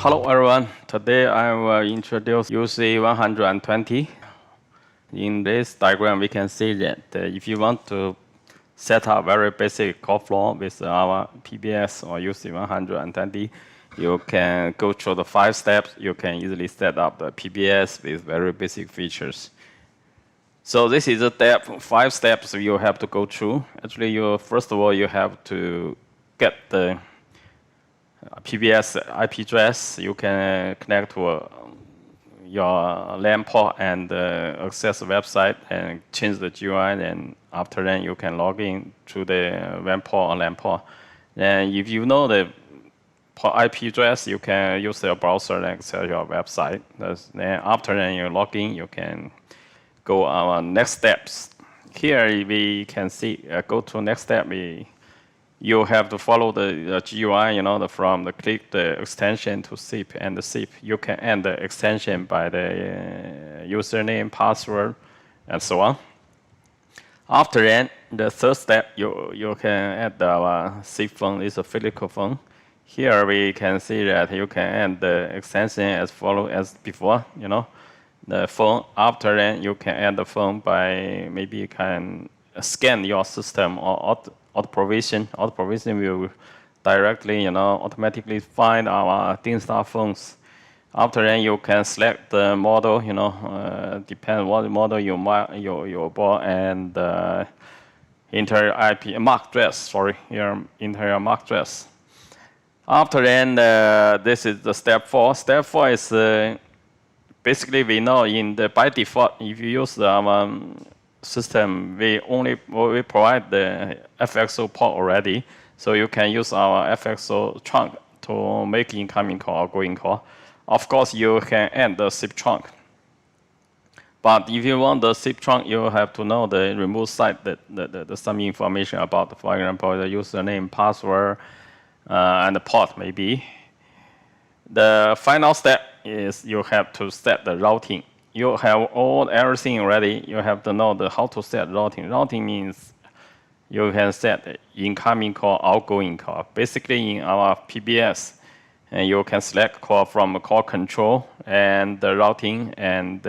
Hello everyone, today I will introduce UC120. In this diagram we can see that if you want to set up very basic call flow with our PBX or UC120, you can go through the 5 steps. You can easily set up the PBX with very basic features. So this is the 5 steps you have to go through. Actually, first of all, you have to get the PBX IP address. You can connect to your LAN port and access the website and change the GUI. And after that, you can log in to the WAN port or LAN port. And if you know the IP address, you can use your browser and access your website. Then after that, you log in, you can go on next steps. Here we can see, go to next step. You have to follow the GUI, from the click the extension to zip and the zip. You can add the extension by the username, password, and so on. After that, the third step, you can add the zip phone. It's a physical phone. Here we can see that you can add the extension as follow as before. The phone. After that, you can add the phone by maybe you can scan your system or auto provision. Auto provision will directly, automatically find our DINSTAR phones. After that, you can select the model. Depend what model you bought and enter IP MAC address. Sorry, here enter your MAC address. After that, this is the step 4. Step 4 is basically we know by default, if you use the system, we provide the FXO port already, so you can use our FXO trunk to make incoming call or outgoing call. Of course, you can add the SIP trunk. But if you want the SIP trunk, you have to know the remote side, some information about, for example, the username, password, and the port maybe. The final step is you have to set the routing. You have everything ready. You have to know how to set routing. Routing means you can set incoming call, outgoing call. Basically, in our PBX, you can select call from call control and the routing. And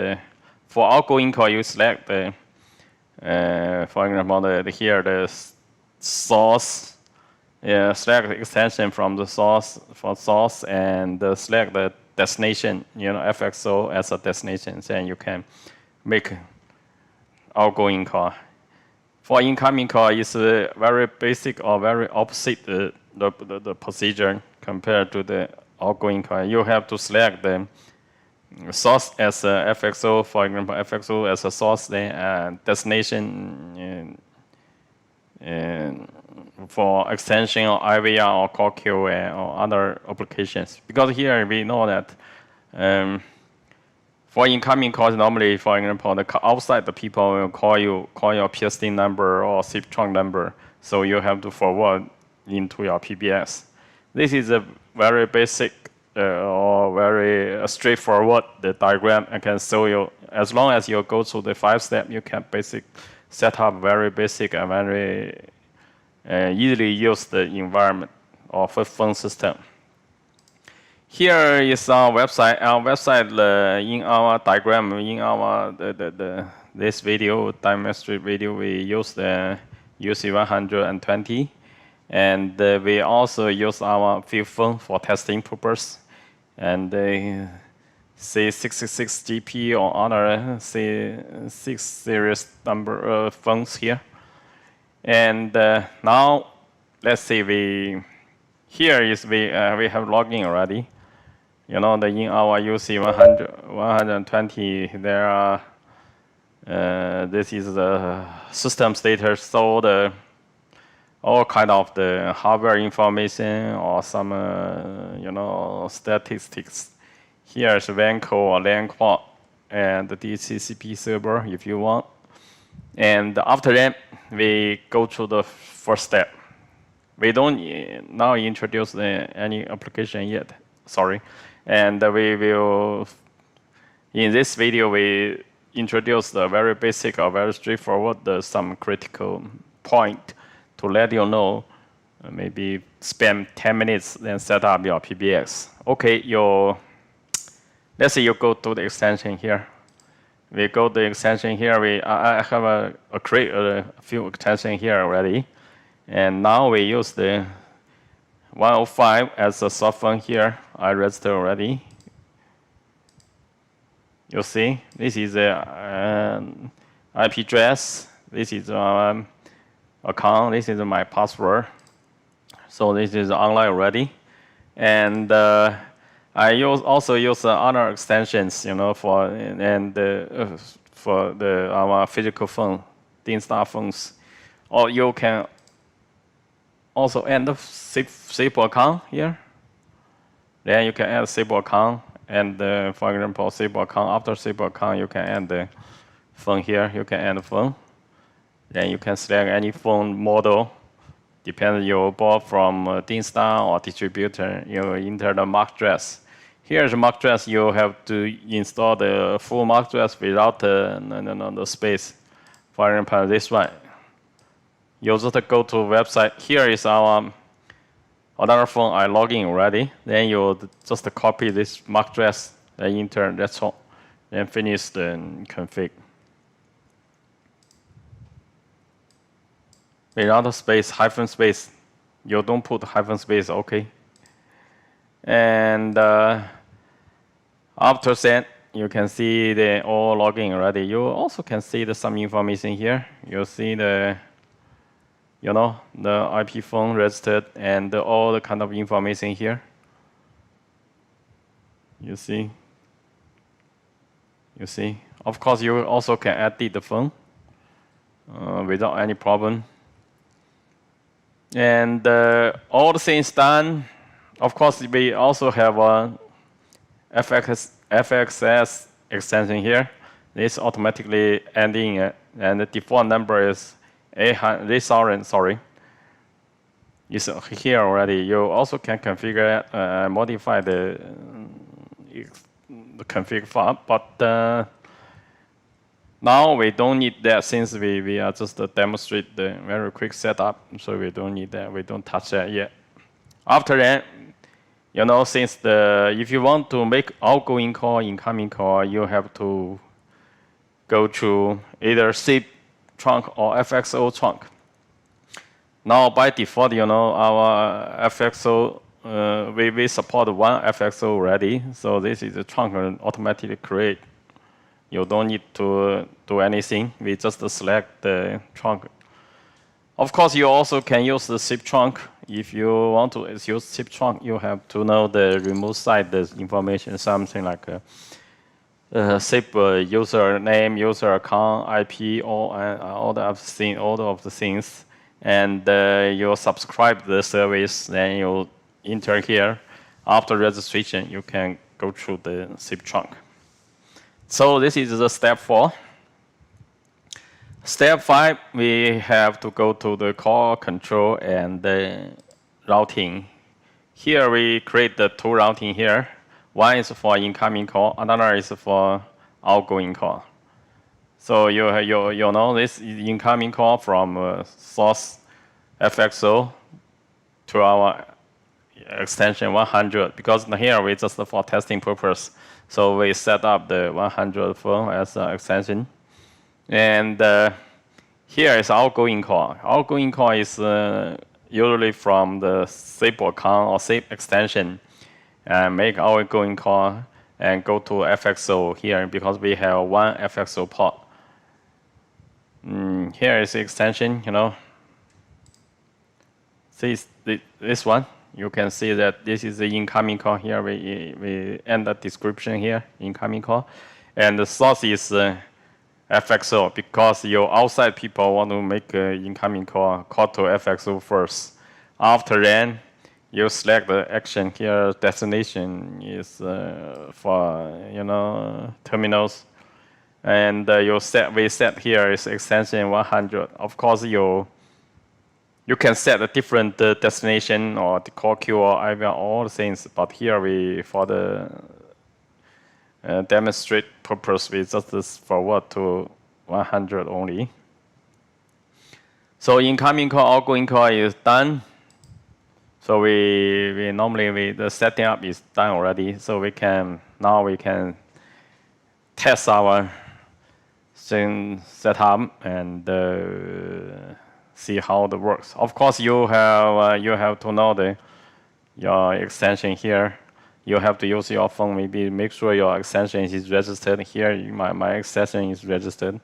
for outgoing call, you select for example, here the source. Select the extension from the source and select the destination, FXO as a destination. Then you can make outgoing call. For incoming call, it's very basic or very opposite the procedure compared to the outgoing call. You have to select the source as a FXO, for example, FXO as a source, then destination for extension or IVR or call queue or other applications. Because here we know that for incoming calls, normally, for example, outside the people will call your PSD number or SIP trunk number, so you have to forward into your PBX. This is a very basic or very straightforward diagram I can show you. As long as you go through the 5 steps, you can set up very basic and very easily use the environment of a phone system. Here is our website. Our website in our diagram, in our this video, demonstrate video, we use the UC120, and we also use our field phone for testing purpose, and C666GP or other C6 series number phones here. And now, let's see. We have login already. In our UC120, there are. This is the system status. So all kind of the hardware information or some statistics. Here is WAN code or LAN port and the DHCP server if you want. And after that, we go to the first step. We don't now introduce any application yet, sorry. And we will, in this video, we introduce the very basic or very straightforward, some critical point to let you know maybe spend 10 minutes, then set up your PBX. Okay, let's say you go to the extension here. We go to the extension here. I have create a few extensions here already. And now we use the 105 as a soft phone here. I registered already. You see, this is a IP address. This is account. This is my password. So this is online already. And I also use other extensions, for our physical phone, DINSTAR phones. Or you can also add the SIP account here. Then you can add SIP account. And for example, SIP account, after SIP account, you can add the phone here. You can add the phone. Then you can select any phone model. Depends you bought from DINSTAR or distributor. You enter the MAC address. Here's the MAC address. You have to install the full MAC address without the space. For example, this one. You just go to website. Here is our another phone. I log in already. Then you just copy this MAC address and enter. That's all. Then finish the config. Without space, hyphen space. You don't put hyphen space, okay. And after that, you can see the all login already. You also can see some information here. You see the IP phone registered and all the kind of information here. You see. Of course, you also can edit the phone without any problem. And all the things done. Of course, we also have a FXS extension here. This automatically ending, and the default number is 800. Sorry, it's here already. You also can configure, modify the config file, but now we don't need that since we are just demonstrate the very quick setup, so we don't need that. We don't touch that yet. After that, since if you want to make outgoing call, incoming call, you have to go to either SIP trunk or FXO trunk. Now by default, our FXO, we support one FXO already, so this is a trunk automatically create. You don't need to do anything. We just select the trunk. Of course, you also can use the SIP trunk. If you want to use SIP trunk, you have to know the remote side the information, something like SIP user name, user account, IP, all of the things. And you subscribe the service, then you enter here. After registration, you can go through the SIP trunk. So this is the step 4. Step 5, we have to go to the call control and the routing. Here we create the 2 routing here. One is for incoming call, another is for outgoing call. So you know this is incoming call from source FXO to our extension 100, because here we just for testing purpose. So we set up the 100 phone as an extension. And here is outgoing call. Outgoing call is usually from the SIP account or SIP extension, and make outgoing call and go to FXO here because we have one FXO port. Here is the extension, See this one. You can see that this is the incoming call here. We end the description here, incoming call. And the source is FXO because your outside people want to make an incoming call to FXO first. After then, you select the action here. Destination is for terminals, and we set here is extension 100. Of course, you can set a different destination or the call queue or IVR, all the things. But here we for the demonstrate purpose, we just forward to 100 only. So incoming call, outgoing call is done. So we normally the setting up is done already. So we can test our thing setup and see how it works. Of course, you have to know your extension here. You have to use your phone. Maybe make sure your extension is registered here. My extension is registered,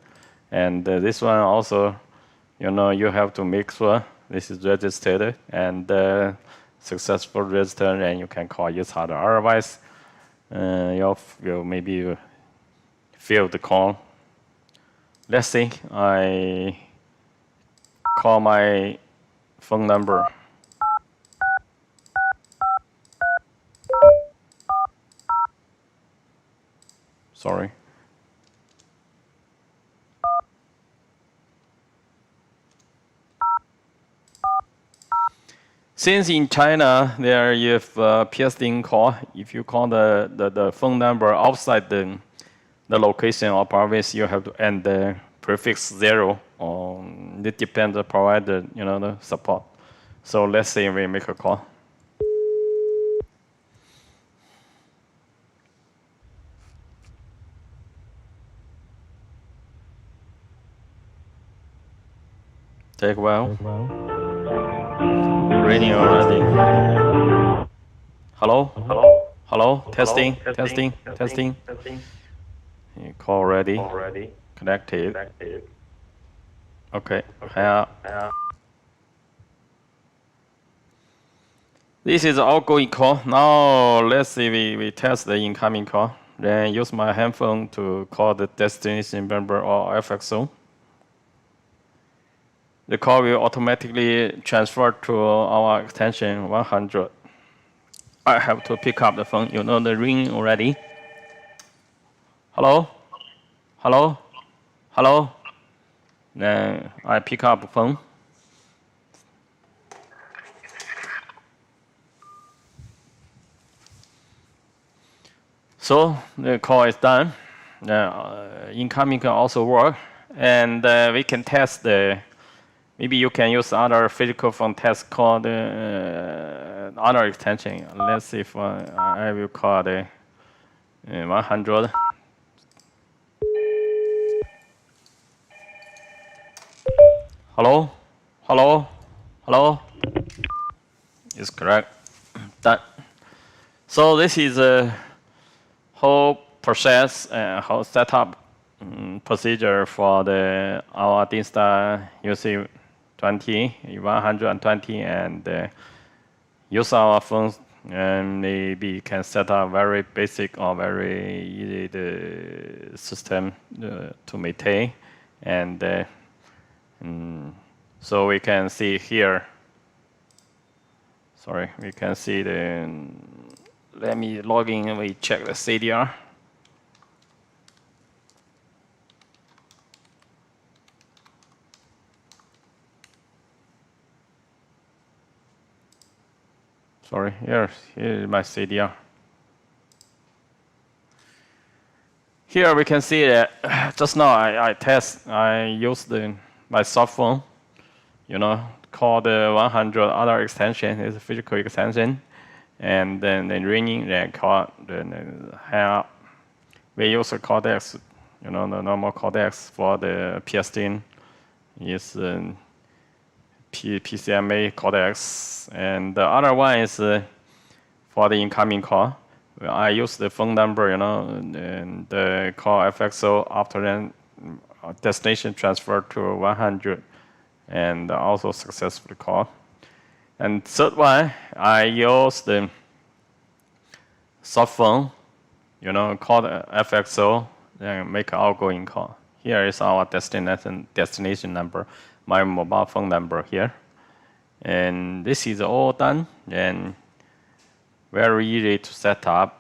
and this one also, you have to make sure this is registered and successful registered, and you can call each other. Otherwise, you'll maybe fail the call. Let's see. I call my phone number. Sorry. Since in China there is PBX call, if you call the phone number outside the location or province, you have to end the prefix 0. It depends on the provider, the support. So let's say we make a call. Take a while. Ringing already. Hello? Hello? Hello? Testing? Testing? Testing? Call ready. Connected. Okay. This is outgoing call. Now let's see we test the incoming call. Then use my handphone to call the destination member or FXO. The call will automatically transfer to our extension 100. I have to pick up the phone. You know the ring already. Hello? Hello? Hello? Then I pick up the phone. So the call is done. Incoming can also work. And we can test maybe you can use other physical phone test called other extension. Let's see if I will call the 100. Hello? Hello? Hello? It's correct. Done. So this is a whole process, whole setup procedure for our DINSTAR UC20, 120, and use our phones, and maybe can set up very basic or very easy the system to maintain. And so we can see here. Sorry, we can see let me log in and we check the CDR. Sorry, here is my CDR. Here we can see that just now I used my soft phone, called the 100 other extension, is a physical extension, and then ringing, then call, then hang up. We use a codecs, the normal codecs for the PBX is PCMA codecs, and the other one is for the incoming call. I use the phone number, and the call FXO after then destination transfer to 100, and also successfully call. And third one, I use the soft phone, call the FXO, then make an outgoing call. Here is our destination number, my mobile phone number here. And this is all done, and very easy to set up.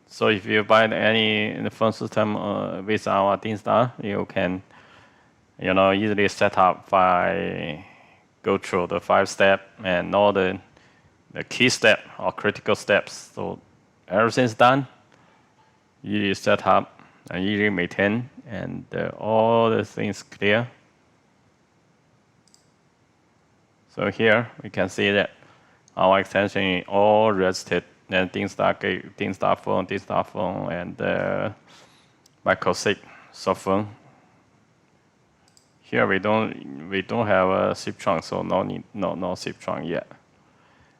So if you buy any phone system with our DINSTAR, you can, easily set up by go through the 5-step and all the key step or critical steps. So everything's done. Easily set up and easily maintain, and all the things clear. So here we can see that our extension is all registered. Then DINSTAR Gate, DINSTAR Phone, and microsig soft phone. Here we don't have a zip trunk, so no zip trunk yet.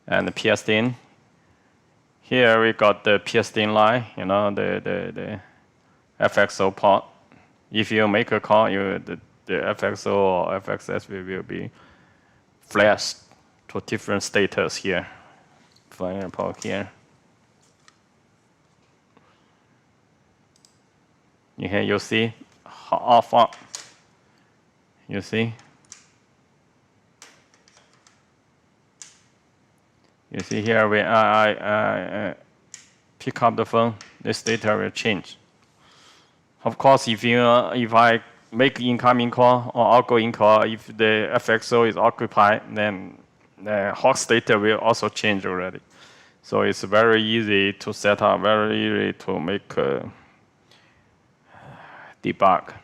And the PSDIN. Here we got the PSDIN line, the FXO port. If you make a call, the FXO or FXS will be flashed to different status here. For example, here. Here you see off on. You see? You see here when I pick up the phone, this data will change. Of course, if I make incoming call or outgoing call, if the FXO is occupied, then the host data will also change already. So it's very easy to set up, very easy to make debug.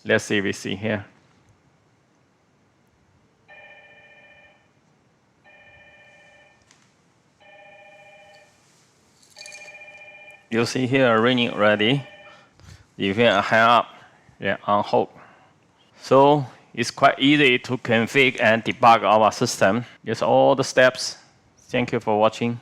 Let's see, we see here. You see here ringing already. If you hang up, on hold. So it's quite easy to configure and debug our system. It's all the steps. Thank you for watching.